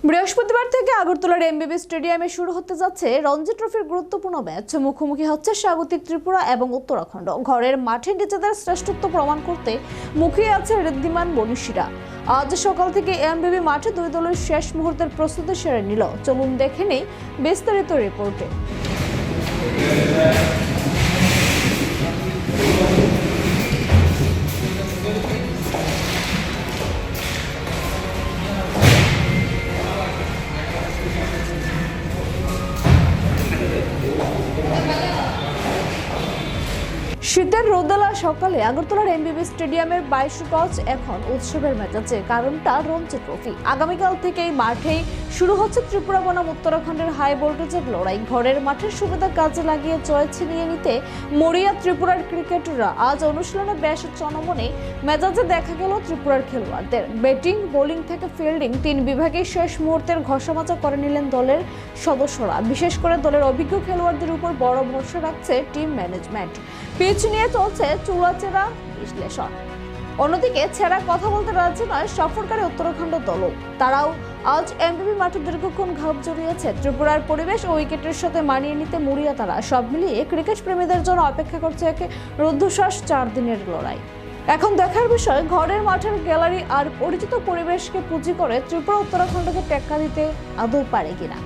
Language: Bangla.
বৃহস্পতিবার থেকে আগরতলার এমবিবি স্টেডিয়ামে শুরু হতে যাচ্ছে রঞ্জি ট্রফির গুরুত্বপূর্ণ ম্যাচ। মুখোমুখি হচ্ছে স্বাগতিক ত্রিপুরা এবং উত্তরাখণ্ড। ঘরের মাঠে নিজেদের শ্রেষ্ঠত্ব প্রমাণ করতে মুখিয়ে আছে ঋদ্ধিমান মনীষীরা। আজ সকাল থেকে এমবিবি মাঠে দুই দলের শেষ মুহূর্তের প্রস্তুতি সেরে নিল। চলুন দেখে নেই বিস্তারিত রিপোর্টে। শীতের রোদেলা সকালে আগরতলার এমবিবি স্টেডিয়ামের 22 গজ এখন উৎসবের মেজাজে। কারণটা রঞ্জি ট্রফি। আগামীকাল থেকেই মাঠেই শুরু হচ্ছে ত্রিপুরা বনাম উত্তরাখণ্ডের হাই ভোল্টেজের লড়াই। ঘরের মাঠের সুবিধা কাজে লাগিয়ে জয় ছিনিয়ে নিতে মরিয়া ত্রিপুরার ক্রিকেটাররা। আজ অনুশীলনে বেশ চনমনে মেজাজে দেখা গেল ত্রিপুরার খেলোয়াড়দের। ব্যাটিং, বোলিং থেকে ফিল্ডিং তিন বিভাগে শেষ মুহূর্তের ঘষামাজা করে নিলেন দলের সদস্যরা। বিশেষ করে দলের অভিজ্ঞ খেলোয়াড়দের উপর বড় ভরসা রাখছে টিম ম্যানেজমেন্ট। পিচ নিয়ে চলছে চুলাচেরা বিশ্লেষণ। অন্যদিকে ছেড়া কথা বলতে রাজি নয় সফরকারী উত্তরাখণ্ড দলও। তারাও আজ এমবিবি মাঠে দীর্ঘক্ষণ ঘাম জড়িয়েছে। ত্রিপুরার পরিবেশ ও উইকেটের সাথে মানিয়ে নিতে মরিয়া তারা। সব মিলিয়ে ক্রিকেট প্রেমীদের জন্য অপেক্ষা করছে এক রুদ্ধশ্বাস 4 দিনের লড়াই। এখন দেখার বিষয়, ঘরের মাঠের গ্যালারি আর পরিচিত পরিবেশকে পুঁজি করে ত্রিপুরা উত্তরাখণ্ডকে টেক্কা দিতে আদৌ পারে কিনা।